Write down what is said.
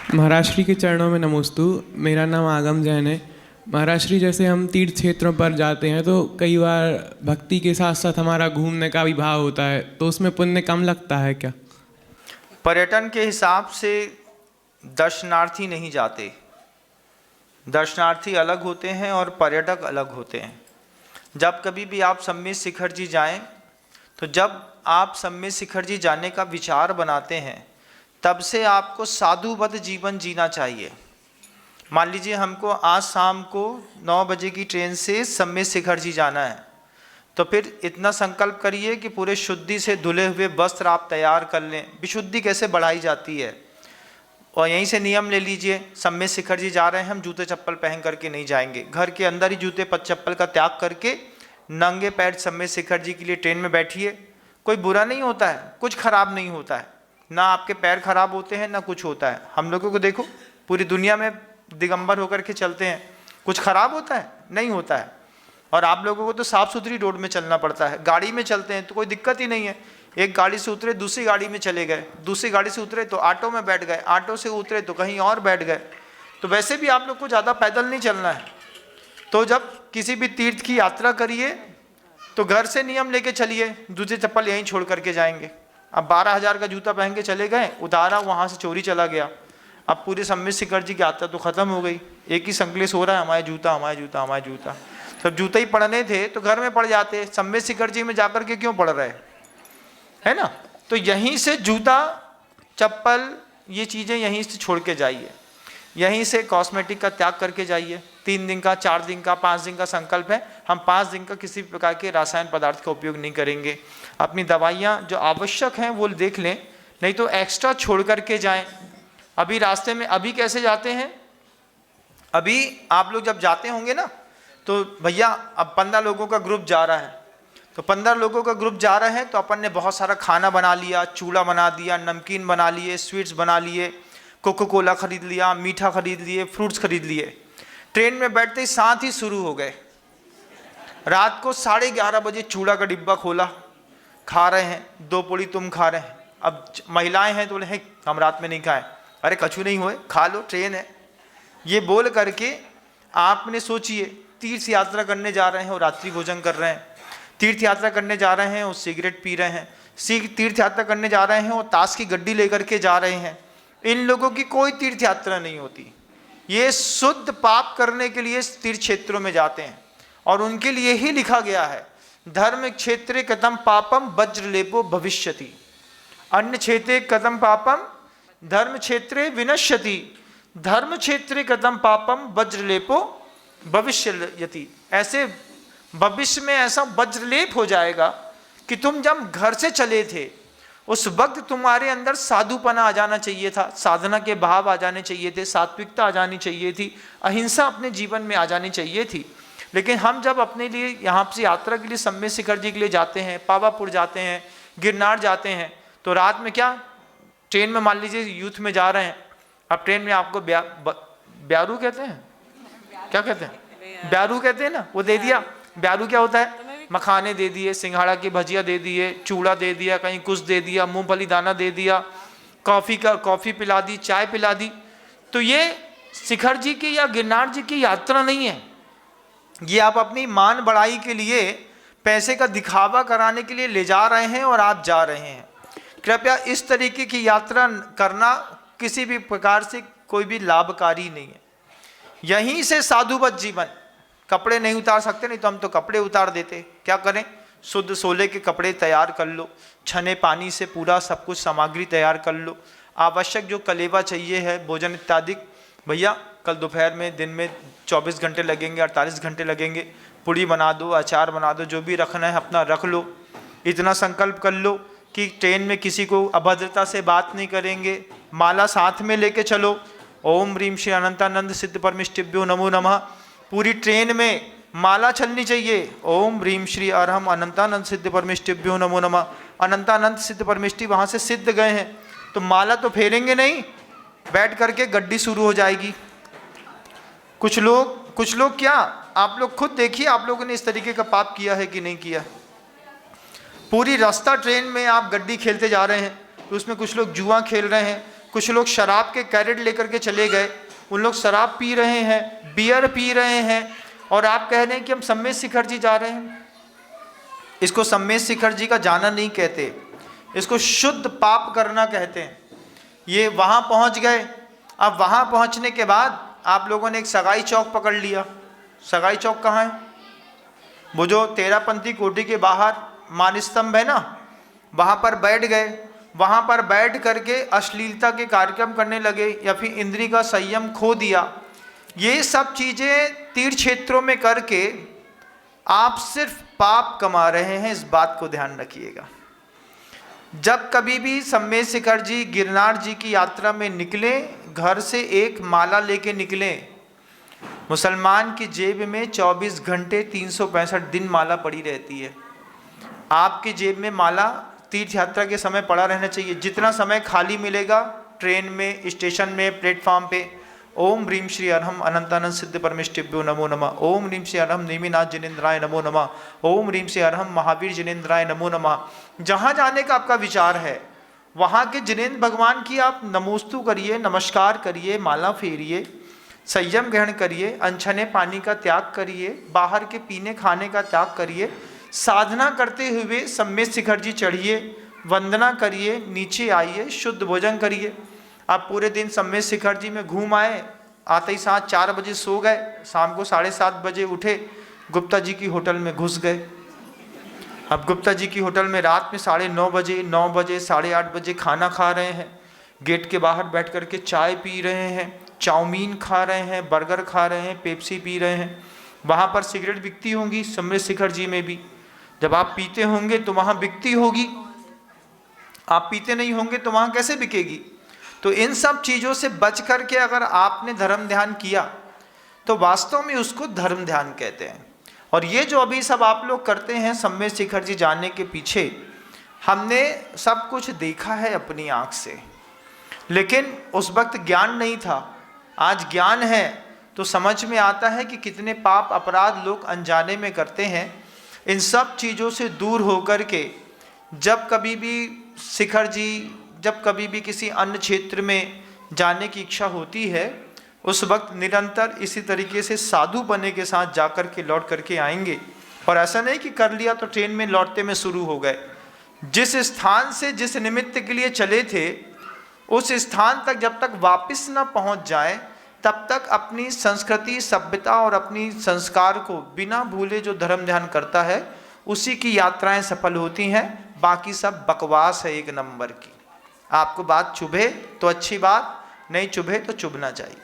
महाराज श्री के चरणों में नमोस्तु। मेरा नाम आगम जैन है। महाराज श्री, जैसे हम तीर्थ क्षेत्रों पर जाते हैं तो कई बार भक्ति के साथ साथ हमारा घूमने का भी भाव होता है, तो उसमें पुण्य कम लगता है क्या? पर्यटन के हिसाब से दर्शनार्थी नहीं जाते। दर्शनार्थी अलग होते हैं और पर्यटक अलग होते हैं। जब कभी भी आप सम्मित शिखर जी जाएं, तो जब आप सम्मित शिखर जी जाने का विचार बनाते हैं तब से आपको साधुवत जीवन जीना चाहिए। मान लीजिए हमको आज शाम को 9 बजे की ट्रेन से सम्मित शिखर जी जाना है, तो फिर इतना संकल्प करिए कि पूरे शुद्धि से धुले हुए वस्त्र आप तैयार कर लें। विशुद्धि कैसे बढ़ाई जाती है, और यहीं से नियम ले लीजिए। सम्मित शिखर जी जा रहे हैं, हम जूते चप्पल पहन करके नहीं जाएंगे। घर के अंदर ही जूते चप्पल का त्याग करके नंगे पैर सम्मित शिखर जी के लिए ट्रेन में बैठिए। कोई बुरा नहीं होता है, कुछ खराब नहीं होता है, ना आपके पैर खराब होते हैं ना कुछ होता है। हम लोगों को देखो, पूरी दुनिया में दिगंबर होकर के चलते हैं, कुछ खराब होता है? नहीं होता है। और आप लोगों को तो साफ सुथरी रोड में चलना पड़ता है। गाड़ी में चलते हैं तो कोई दिक्कत ही नहीं है। एक गाड़ी से उतरे दूसरी गाड़ी में चले गए, दूसरी गाड़ी से उतरे तो ऑटो में बैठ गए, ऑटो से उतरे तो कहीं और बैठ गए। तो वैसे भी आप लोग को ज़्यादा पैदल नहीं चलना है। तो जब किसी भी तीर्थ की यात्रा करिए तो घर से नियम लेके चलिए, जूते चप्पल यहीं छोड़ करके जाएंगे। अब 12,000 का जूता पहन के चले गए, उतारा, वहाँ से चोरी चला गया, अब पूरे सम्मित शिखर जी की यात्रा तो खत्म हो गई। एक ही संकलेश हो रहा है, हमारे जूता हमारे जूता हमारे जूता। सब जूते ही पड़ने थे तो घर में पड़ जाते, सम्मित शिखर जी में जाकर के क्यों पड़ रहे, है ना? तो यहीं से जूता चप्पल ये चीज़ें यहीं से छोड़ के जाइए, यहीं से कॉस्मेटिक का त्याग करके जाइए। 3 दिन का, 4 दिन का, 5 दिन का संकल्प है, हम 5 दिन का किसी प्रकार के रासायन पदार्थ का उपयोग नहीं करेंगे। अपनी दवाइयाँ जो आवश्यक हैं वो देख लें, नहीं तो एक्स्ट्रा छोड़ करके जाएं। अभी रास्ते में अभी कैसे जाते हैं, अभी आप लोग जब जाते होंगे ना, तो भैया अब 15 लोगों का ग्रुप जा रहा है, तो 15 लोगों का ग्रुप जा रहे हैं तो अपन ने बहुत सारा खाना बना लिया, चूड़ा बना दिया, नमकीन बना लिए, स्वीट्स बना लिए, कोको कोला खरीद लिया, मीठा खरीद लिए, फ्रूट्स खरीद लिए। ट्रेन में बैठते ही साथ ही शुरू हो गए। रात को 11:30 बजे चूड़ा का डिब्बा खोला, खा रहे हैं, 2 पूड़ी तुम खा रहे हैं। अब महिलाएं हैं तो बोले हैं हम रात में नहीं खाएं। अरे कछु नहीं हुए, खा लो, ट्रेन है। ये बोल करके आपने सोचिए, तीर्थ यात्रा करने जा रहे हैं और रात्रि भोजन कर रहे हैं, तीर्थ यात्रा करने जा रहे हैं और सिगरेट पी रहे हैं, तीर्थ यात्रा करने जा रहे हैं और ताश की गड्डी लेकर के जा रहे हैं। इन लोगों की कोई तीर्थ यात्रा नहीं होती। ये शुद्ध पाप करने के लिए तीर्थ क्षेत्रों में जाते हैं, और उनके लिए ही लिखा गया है, धर्म क्षेत्रे कथम पापम वज्रलेपो भविष्यति, अन्य क्षेत्रे कथम पापम धर्म क्षेत्रे विनश्यति, धर्म क्षेत्रे कथम पापम वज्रलेपो भविष्यति। ऐसे भविष्य में ऐसा वज्रलेप हो जाएगा कि तुम जब घर से चले थे उस वक्त तुम्हारे अंदर साधुपना आ जाना चाहिए था, साधना के भाव आ जाने चाहिए थे, सात्विकता आ जानी चाहिए थी, अहिंसा अपने जीवन में आ जानी चाहिए थी। लेकिन हम जब अपने लिए यहाँ से यात्रा के लिए सम्मित शिखर जी के लिए जाते हैं, पावापुर जाते हैं, गिरनार जाते हैं, तो रात में क्या, ट्रेन में मान लीजिए यूथ में जा रहे हैं, अब ट्रेन में आपको ब्यारू कहते हैं, क्या कहते हैं, ब्यारू कहते हैं ना, वो दे दिया। ब्यारू क्या होता है, मखाने दे दिए, सिंघाड़ा की भजिया दे दिए, चूड़ा दे दिया, कहीं कुछ दे दिया, मूंगफली दाना दे दिया, कॉफ़ी पिला दी, चाय पिला दी। तो ये शिखर जी की या गिरनार जी की यात्रा नहीं है। ये आप अपनी मान बढ़ाई के लिए, पैसे का दिखावा कराने के लिए ले जा रहे हैं और आप जा रहे हैं। कृपया इस तरीके की यात्रा करना किसी भी प्रकार से कोई भी लाभकारी नहीं है। यहीं से साधुवत जीवन, कपड़े नहीं उतार सकते, नहीं तो हम तो कपड़े उतार देते। क्या करें, शुद्ध सोले के कपड़े तैयार कर लो, छने पानी से पूरा सब कुछ सामग्री तैयार कर लो। आवश्यक जो कलेवा चाहिए है, भोजन इत्यादि, भैया कल दोपहर में, दिन में 24 घंटे लगेंगे, 48 घंटे लगेंगे, पूड़ी बना दो, अचार बना दो, जो भी रखना है अपना रख लो। इतना संकल्प कर लो कि ट्रेन में किसी को अभद्रता से बात नहीं करेंगे। माला साथ में लेके चलो, ओम ह्रीम श्री अनंतानंद सिद्ध परमिष्टिभ्यो नमो नमः। पूरी ट्रेन में माला चलनी चाहिए, ओम ह्रीम श्री अरहम अनंतानंद सिद्ध परमिष्टिभ्यो नमो नमः। अनंतानंद सिद्ध परमिष्टि वहाँ से सिद्ध गए हैं, तो माला तो फेरेंगे नहीं, बैठ करके गड्डी शुरू हो जाएगी। कुछ लोग क्या, आप लोग खुद देखिए, आप लोगों ने इस तरीके का पाप किया है कि नहीं किया। पूरी रास्ता ट्रेन में आप गड्डी खेलते जा रहे हैं, तो उसमें कुछ लोग जुआ खेल रहे हैं, कुछ लोग शराब के कैरेट लेकर के चले गए, उन लोग शराब पी रहे हैं, बियर पी रहे हैं, और आप कह रहे हैं कि हम सम्मेद शिखर जी जा रहे हैं। इसको सम्मेद शिखर जी का जाना नहीं कहते, इसको शुद्ध पाप करना कहते हैं। ये वहाँ पहुँच गए, अब वहाँ पहुँचने के बाद आप लोगों ने एक सगाई चौक पकड़ लिया। सगाई चौक कहाँ है? वो जो तेरापंथी कोठी के बाहर मान स्तंभ है ना, वहाँ पर बैठ गए। वहाँ पर बैठ करके अश्लीलता के कार्यक्रम करने लगे या फिर इंद्रिय का संयम खो दिया। ये सब चीज़ें तीर्थ क्षेत्रों में करके आप सिर्फ पाप कमा रहे हैं, इस बात को ध्यान रखिएगा। जब कभी भी सम्मेद शिखर जी गिरनार जी की यात्रा में निकले, घर से एक माला लेके निकले। मुसलमान की जेब में 24 घंटे 365 दिन माला पड़ी रहती है। आपकी जेब में माला तीर्थ यात्रा के समय पड़ा रहना चाहिए। जितना समय खाली मिलेगा, ट्रेन में, स्टेशन में, प्लेटफॉर्म पे, ओम ह्रीम श्री अरहम अनंतानंद सिद्ध परमेष्टिभ्यो नमो नमः, ओम ह्रीम श्री अरहम नेमिनाथ जिनेन्द्राय नमो नमः, ओम ह्रीम श्री अरहम महावीर जिनेन्द्राय नमो नमः। जहाँ जाने का आपका विचार है, वहाँ के जिनेन्द्र भगवान की आप नमोस्तु करिए, नमस्कार करिए, माला फेरिए, संयम ग्रहण करिए, अनछने पानी का त्याग करिए, बाहर के पीने खाने का त्याग करिए। साधना करते हुए सम्मेद शिखर जी चढ़िए, वंदना करिए, नीचे आइए, शुद्ध भोजन करिए। आप पूरे दिन सम्मेद शिखर जी में घूम आए, आते ही साथ 4 बजे सो गए, शाम को 7:30 बजे उठे, गुप्ता जी की होटल में घुस गए। अब गुप्ता जी की होटल में रात में 9:30 बजे, 9 बजे, 8:30 बजे खाना खा रहे हैं। गेट के बाहर बैठ कर के चाय पी रहे हैं, चाउमीन खा रहे हैं, बर्गर खा रहे हैं, पेप्सी पी रहे हैं। वहाँ पर सिगरेट बिकती होंगी सम्मेद शिखर जी में भी। जब आप पीते होंगे तो वहाँ बिकती होगी, आप पीते नहीं होंगे तो वहाँ कैसे बिकेगी? तो इन सब चीज़ों से बच करके अगर आपने धर्म ध्यान किया तो वास्तव में उसको धर्म ध्यान कहते हैं। और ये जो अभी सब आप लोग करते हैं सम्मेद शिखर जी जाने के पीछे, हमने सब कुछ देखा है अपनी आँख से, लेकिन उस वक्त ज्ञान नहीं था। आज ज्ञान है तो समझ में आता है कि कितने पाप अपराध लोग अनजाने में करते हैं। इन सब चीज़ों से दूर होकर के जब कभी भी शिखर जी, जब कभी भी किसी अन्य क्षेत्र में जाने की इच्छा होती है, उस वक्त निरंतर इसी तरीके से साधु बने के साथ जाकर के लौट करके आएंगे। और ऐसा नहीं कि कर लिया तो ट्रेन में लौटते में शुरू हो गए। जिस स्थान से जिस निमित्त के लिए चले थे, उस स्थान तक जब तक वापस न पहुंच जाए, तब तक अपनी संस्कृति, सभ्यता और अपनी संस्कार को बिना भूले जो धर्म ध्यान करता है, उसी की यात्राएं सफल होती हैं। बाकी सब बकवास है एक नंबर की। आपको बात चुभे तो अच्छी बात, नहीं चुभे तो चुभना चाहिए।